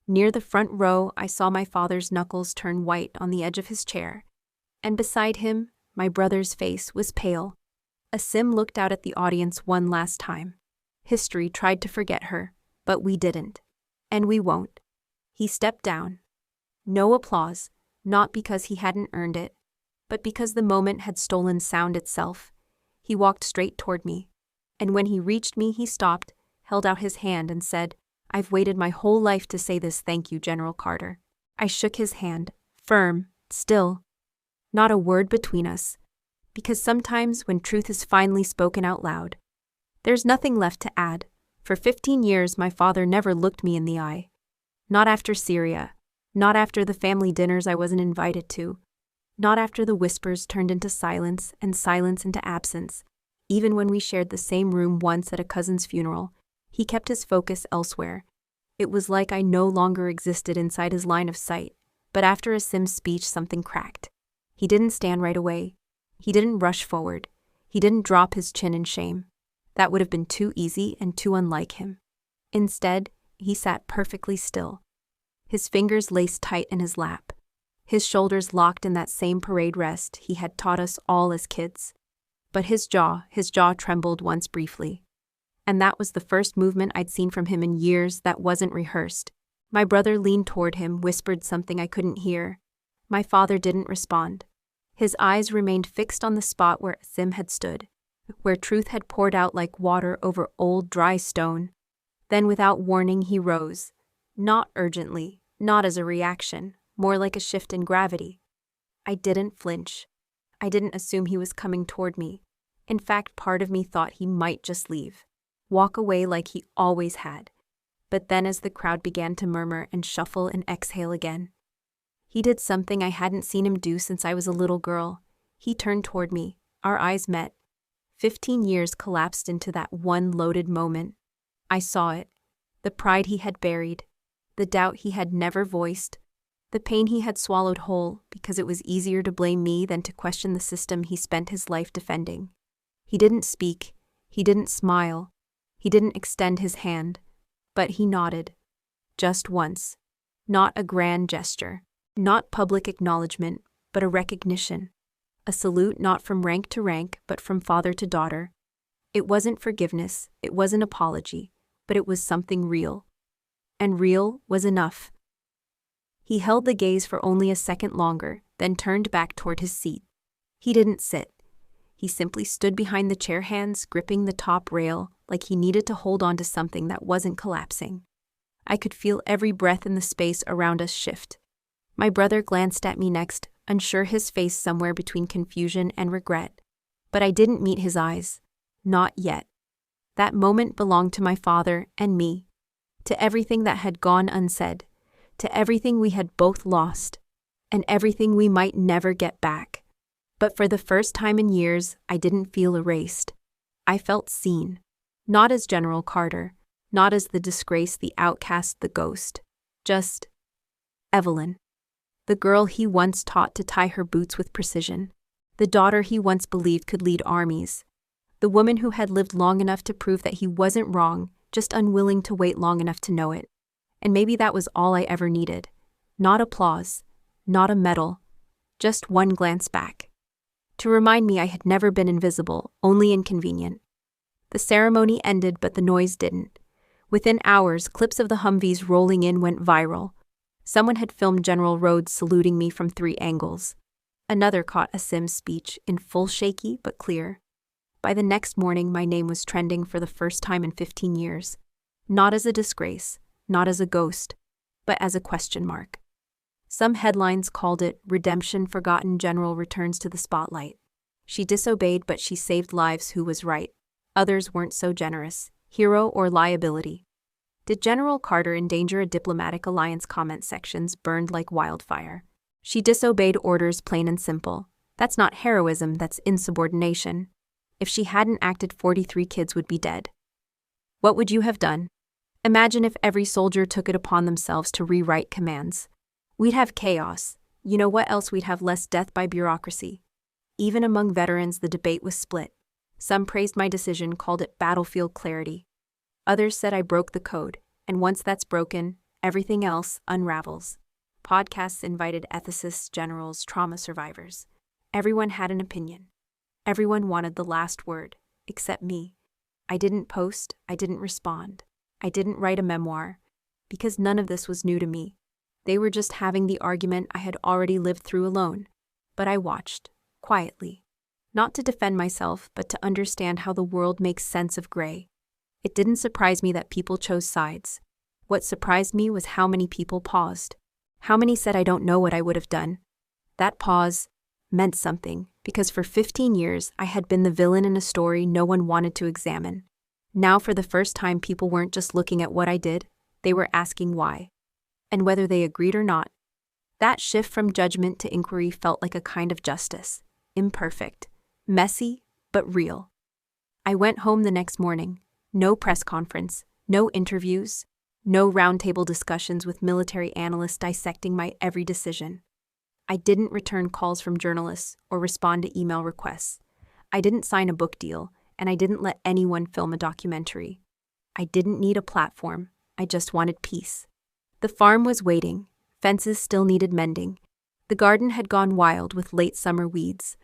Near the front row, I saw my father's knuckles turn white on the edge of his chair, and beside him, my brother's face was pale. Asim looked out at the audience one last time. History tried to forget her, but we didn't. And we won't. He stepped down. No applause, not because he hadn't earned it, but because the moment had stolen sound itself. He walked straight toward me, and when he reached me, he stopped, held out his hand and said, I've waited my whole life to say this thank you, General Carter. I shook his hand, firm, still. Not a word between us, because sometimes when truth is finally spoken out loud, there's nothing left to add. For 15 years, my father never looked me in the eye. Not after Syria, not after the family dinners I wasn't invited to, not after the whispers turned into silence and silence into absence. Even when we shared the same room once at a cousin's funeral, he kept his focus elsewhere. It was like I no longer existed inside his line of sight. But after Asim's speech, something cracked. He didn't stand right away. He didn't rush forward. He didn't drop his chin in shame. That would have been too easy and too unlike him. Instead, he sat perfectly still. His fingers laced tight in his lap. His shoulders locked in that same parade rest he had taught us all as kids. But his jaw trembled once briefly. And that was the first movement I'd seen from him in years that wasn't rehearsed. My brother leaned toward him, whispered something I couldn't hear. My father didn't respond. His eyes remained fixed on the spot where Asim had stood, where truth had poured out like water over old dry stone. Then without warning he rose. Not urgently, not as a reaction, more like a shift in gravity. I didn't flinch. I didn't assume he was coming toward me. In fact, part of me thought he might just leave, walk away like he always had. But then as the crowd began to murmur and shuffle and exhale again, he did something I hadn't seen him do since I was a little girl. He turned toward me. Our eyes met. 15 years collapsed into that one loaded moment. I saw it. The pride he had buried, the doubt he had never voiced, the pain he had swallowed whole because it was easier to blame me than to question the system he spent his life defending. He didn't speak. He didn't smile. He didn't extend his hand. But he nodded. Just once. Not a grand gesture. Not public acknowledgement, but a recognition. A salute not from rank to rank, but from father to daughter. It wasn't forgiveness, it wasn't apology, but it was something real. And real was enough. He held the gaze for only a second longer, then turned back toward his seat. He didn't sit. He simply stood behind the chair, hands gripping the top rail, like he needed to hold on to something that wasn't collapsing. I could feel every breath in the space around us shift. My brother glanced at me next, unsure, his face somewhere between confusion and regret. But I didn't meet his eyes. Not yet. That moment belonged to my father and me, to everything that had gone unsaid, to everything we had both lost, and everything we might never get back. But for the first time in years, I didn't feel erased. I felt seen. Not as General Carter, not as the disgrace, the outcast, the ghost. Just Evelyn. The girl he once taught to tie her boots with precision. The daughter he once believed could lead armies. The woman who had lived long enough to prove that he wasn't wrong, just unwilling to wait long enough to know it. And maybe that was all I ever needed. Not applause, not a medal, just one glance back. To remind me I had never been invisible, only inconvenient. The ceremony ended, but the noise didn't. Within hours, clips of the Humvees rolling in went viral. Someone had filmed General Rhodes saluting me from 3 angles. Another caught Asim's speech in full, shaky but clear. By the next morning, my name was trending for the first time in 15 years. Not as a disgrace, not as a ghost, but as a question mark. Some headlines called it Redemption Forgotten General Returns to the Spotlight. She disobeyed, but she saved lives. Who was right? Others weren't so generous. Hero or liability? Did General Carter endanger a diplomatic alliance? Comment sections burned like wildfire. She disobeyed orders, plain and simple. That's not heroism, that's insubordination. If she hadn't acted, 43 kids would be dead. What would you have done? Imagine if every soldier took it upon themselves to rewrite commands. We'd have chaos. You know what else we'd have? Less death by bureaucracy. Even among veterans, the debate was split. Some praised my decision, called it battlefield clarity. Others said I broke the code, and once that's broken, everything else unravels. Podcasts invited ethicists, generals, trauma survivors. Everyone had an opinion. Everyone wanted the last word, except me. I didn't post, I didn't respond. I didn't write a memoir, because none of this was new to me. They were just having the argument I had already lived through alone. But I watched, quietly. Not to defend myself, but to understand how the world makes sense of gray. It didn't surprise me that people chose sides. What surprised me was how many people paused. How many said I don't know what I would have done. That pause meant something, because for 15 years I had been the villain in a story no one wanted to examine. Now for the first time, people weren't just looking at what I did, they were asking why. And whether they agreed or not. That shift from judgment to inquiry felt like a kind of justice. Imperfect, messy, but real. I went home the next morning. No press conference, no interviews, no roundtable discussions with military analysts dissecting my every decision. I didn't return calls from journalists or respond to email requests. I didn't sign a book deal, and I didn't let anyone film a documentary. I didn't need a platform, I just wanted peace. The farm was waiting, fences still needed mending. The garden had gone wild with late summer weeds.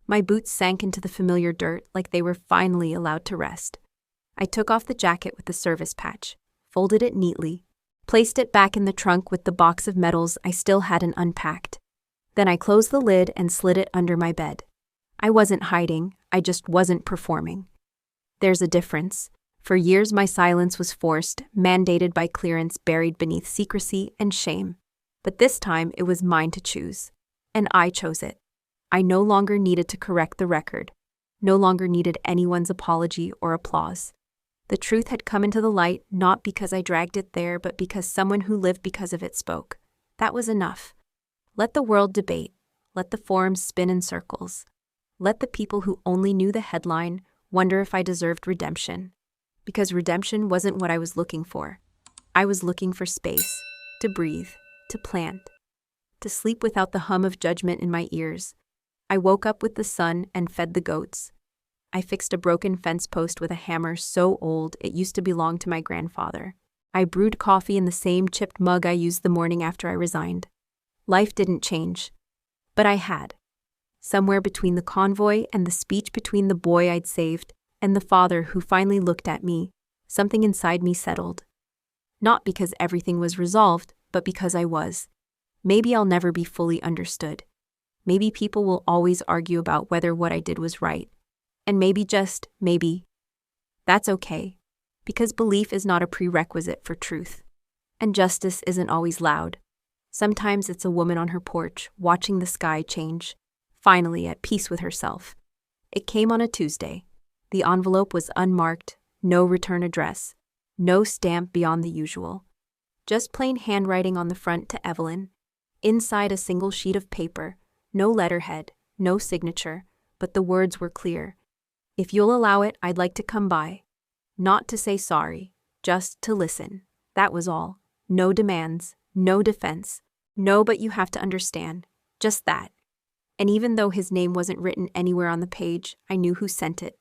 My boots sank into the familiar dirt like they were finally allowed to rest. I took off the jacket with the service patch, folded it neatly, placed it back in the trunk with the box of medals I still hadn't unpacked. Then I closed the lid and slid it under my bed. I wasn't hiding, I just wasn't performing. There's a difference. For years my silence was forced, mandated by clearance buried beneath secrecy and shame. But this time it was mine to choose. And I chose it. I no longer needed to correct the record. No longer needed anyone's apology or applause. The truth had come into the light not because I dragged it there, but because someone who lived because of it spoke. That was enough. Let the world debate. Let the forums spin in circles. Let the people who only knew the headline wonder if I deserved redemption. Because redemption wasn't what I was looking for. I was looking for space, to breathe, to plant, to sleep without the hum of judgment in my ears. I woke up with the sun and fed the goats. I fixed a broken fence post with a hammer so old it used to belong to my grandfather. I brewed coffee in the same chipped mug I used the morning after I resigned. Life didn't change, but I had. Somewhere between the convoy and the speech between the boy I'd saved and the father who finally looked at me, something inside me settled. Not because everything was resolved, but because I was. Maybe I'll never be fully understood. Maybe people will always argue about whether what I did was right. And maybe, just maybe, that's okay, because belief is not a prerequisite for truth. And justice isn't always loud. Sometimes it's a woman on her porch, watching the sky change, finally at peace with herself. It came on a Tuesday. The envelope was unmarked, no return address, no stamp beyond the usual. Just plain handwriting on the front to Evelyn. Inside a single sheet of paper, no letterhead, no signature, but the words were clear. If you'll allow it, I'd like to come by. Not to say sorry, just to listen. That was all. No demands, no defense. No, but you have to understand. Just that. And even though his name wasn't written anywhere on the page, I knew who sent it.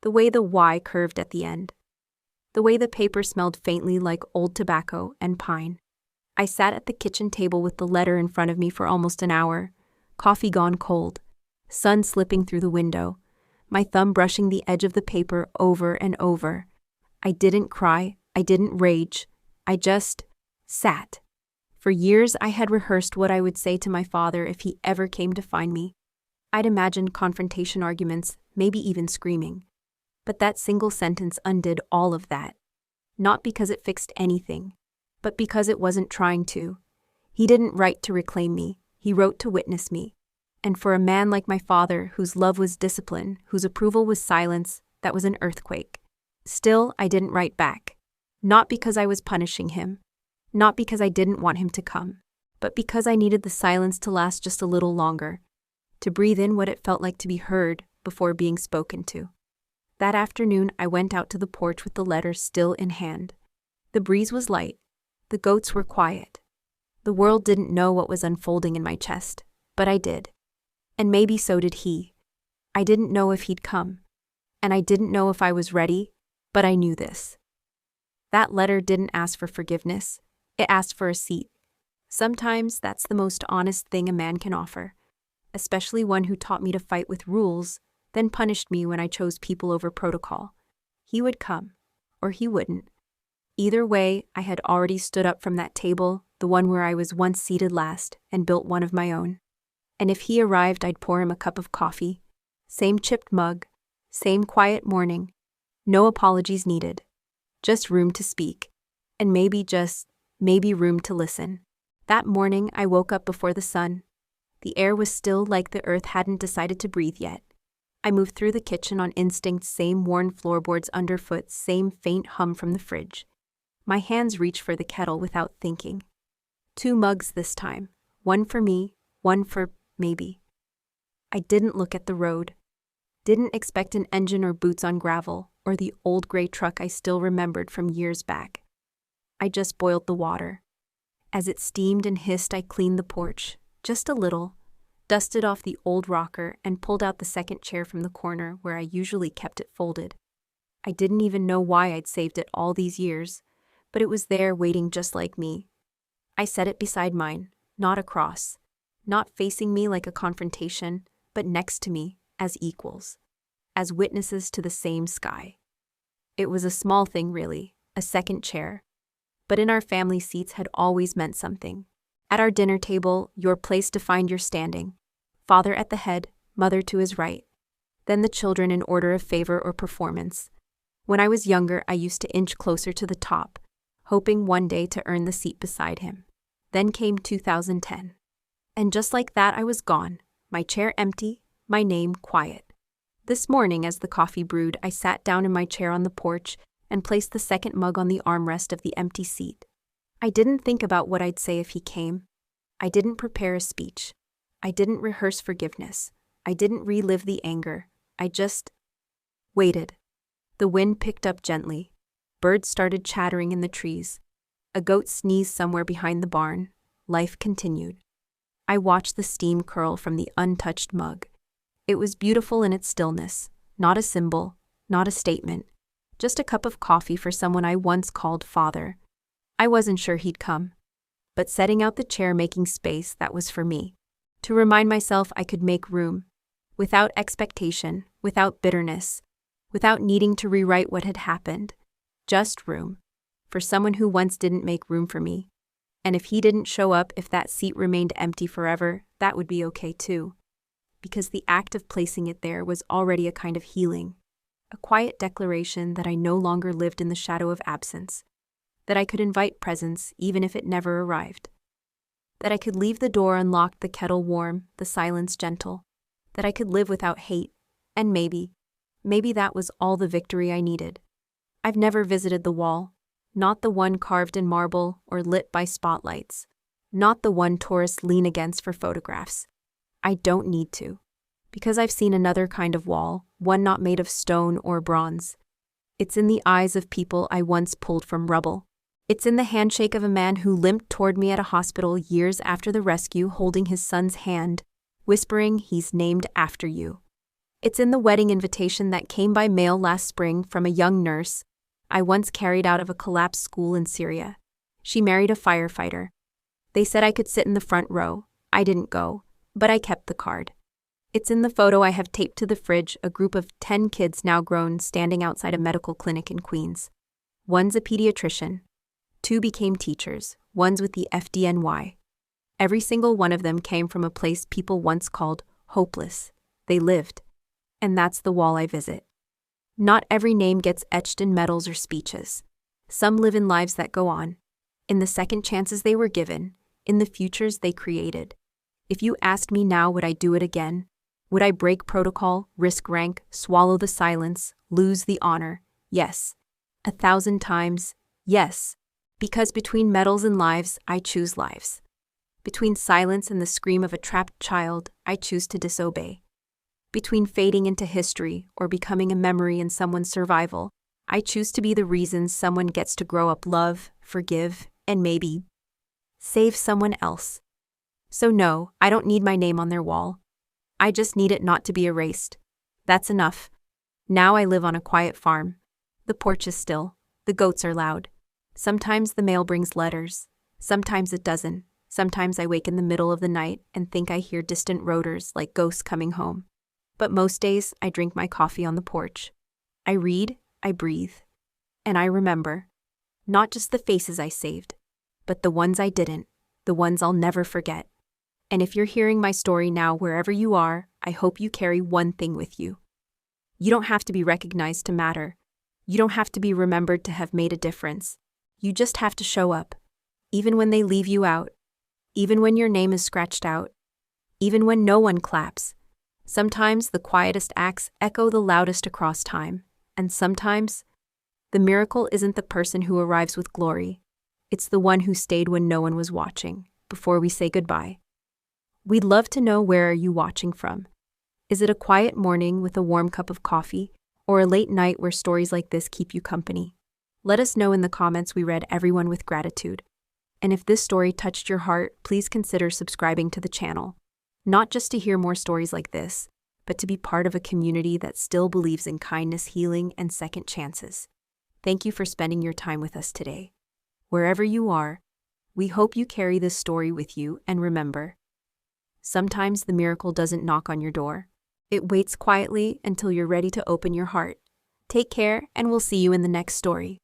The way the Y curved at the end. The way the paper smelled faintly like old tobacco and pine. I sat at the kitchen table with the letter in front of me for almost an hour. Coffee gone cold. Sun slipping through the window. My thumb brushing the edge of the paper over and over. I didn't cry. I didn't rage. I just sat. For years I had rehearsed what I would say to my father if he ever came to find me. I'd imagined confrontation arguments, maybe even screaming. But that single sentence undid all of that. not because it fixed anything, but because it wasn't trying to. He didn't write to reclaim me, he wrote to witness me. And for a man like my father, whose love was discipline, whose approval was silence, that was an earthquake. Still, I didn't write back. Not because I was punishing him, not because I didn't want him to come, but because I needed the silence to last just a little longer, to breathe in what it felt like to be heard before being spoken to. That afternoon, I went out to the porch with the letter still in hand. The breeze was light. The goats were quiet. The world didn't know what was unfolding in my chest, but I did. And maybe so did he. I didn't know if he'd come. And I didn't know if I was ready, but I knew this. That letter didn't ask for forgiveness. It asked for a seat. Sometimes that's the most honest thing a man can offer, especially one who taught me to fight with rules, then punished me when I chose people over protocol. He would come, or he wouldn't. Either way, I had already stood up from that table, the one where I was once seated last, and built one of my own. And if he arrived, I'd pour him a cup of coffee. Same chipped mug, same quiet morning. No apologies needed. Just room to speak. And maybe room to listen. That morning, I woke up before the sun. The air was still like the earth hadn't decided to breathe yet. I moved through the kitchen on instinct, same worn floorboards underfoot, same faint hum from the fridge. My hands reached for the kettle without thinking. 2 mugs this time. One for me, one for maybe. I didn't look at the road. Didn't expect an engine or boots on gravel, or the old gray truck I still remembered from years back. I just boiled the water. As it steamed and hissed, I cleaned the porch, just a little, dusted off the old rocker, and pulled out the second chair from the corner where I usually kept it folded. I didn't even know why I'd saved it all these years, but it was there waiting just like me. I set it beside mine, not across, not facing me like a confrontation, but next to me, as equals, as witnesses to the same sky. It was a small thing, really, a second chair, but in our family, seats had always meant something. At our dinner table, your place defined your standing. Father at the head, mother to his right. Then the children in order of favor or performance. When I was younger, I used to inch closer to the top, hoping one day to earn the seat beside him. Then came 2010. And just like that, I was gone, my chair empty, my name quiet. This morning, as the coffee brewed, I sat down in my chair on the porch and placed the second mug on the armrest of the empty seat. I didn't think about what I'd say if he came. I didn't prepare a speech. I didn't rehearse forgiveness. I didn't relive the anger. I just waited. The wind picked up gently. Birds started chattering in the trees. A goat sneezed somewhere behind the barn. Life continued. I watched the steam curl from the untouched mug. It was beautiful in its stillness, not a symbol, not a statement, just a cup of coffee for someone I once called father. I wasn't sure he'd come, but setting out the chair, making space, that was for me. To remind myself I could make room, without expectation, without bitterness, without needing to rewrite what had happened. Just room, for someone who once didn't make room for me. And if he didn't show up, if that seat remained empty forever, that would be okay too. Because the act of placing it there was already a kind of healing, a quiet declaration that I no longer lived in the shadow of absence, that I could invite presence even if it never arrived, that I could leave the door unlocked, the kettle warm, the silence gentle, that I could live without hate, and maybe that was all the victory I needed. I've never visited the wall, not the one carved in marble or lit by spotlights, not the one tourists lean against for photographs. I don't need to, because I've seen another kind of wall, one not made of stone or bronze. It's in the eyes of people I once pulled from rubble. It's in the handshake of a man who limped toward me at a hospital years after the rescue, holding his son's hand, whispering, "He's named after you." It's in the wedding invitation that came by mail last spring from a young nurse I once carried out of a collapsed school in Syria. She married a firefighter. They said I could sit in the front row. I didn't go, but I kept the card. It's in the photo I have taped to the fridge, a group of 10 kids now grown standing outside a medical clinic in Queens. One's a pediatrician. 2 became teachers, one's with the FDNY. Every single one of them came from a place people once called hopeless. They lived. And that's the wall I visit. Not every name gets etched in medals or speeches. Some live in lives that go on, in the second chances they were given, in the futures they created. If you asked me now, would I do it again? Would I break protocol, risk rank, swallow the silence, lose the honor? Yes. 1,000 times, yes. Because between medals and lives, I choose lives. Between silence and the scream of a trapped child, I choose to disobey. Between fading into history or becoming a memory in someone's survival, I choose to be the reason someone gets to grow up, love, forgive, and maybe save someone else. So no, I don't need my name on their wall. I just need it not to be erased. That's enough. Now I live on a quiet farm. The porch is still. The goats are loud. Sometimes the mail brings letters. Sometimes it doesn't. Sometimes I wake in the middle of the night and think I hear distant rotors like ghosts coming home. But most days I drink my coffee on the porch. I read, I breathe, and I remember. Not just the faces I saved, but the ones I didn't, the ones I'll never forget. And if you're hearing my story now, wherever you are, I hope you carry one thing with you. You don't have to be recognized to matter. You don't have to be remembered to have made a difference. You just have to show up. Even when they leave you out. Even when your name is scratched out. Even when no one claps. Sometimes the quietest acts echo the loudest across time. And sometimes, the miracle isn't the person who arrives with glory. It's the one who stayed when no one was watching, before we say goodbye. We'd love to know, where are you watching from? Is it a quiet morning with a warm cup of coffee, or a late night where stories like this keep you company? Let us know in the comments. We read everyone with gratitude. And if this story touched your heart, please consider subscribing to the channel. Not just to hear more stories like this, but to be part of a community that still believes in kindness, healing, and second chances. Thank you for spending your time with us today. Wherever you are, we hope you carry this story with you, and remember, sometimes the miracle doesn't knock on your door. It waits quietly until you're ready to open your heart. Take care, and we'll see you in the next story.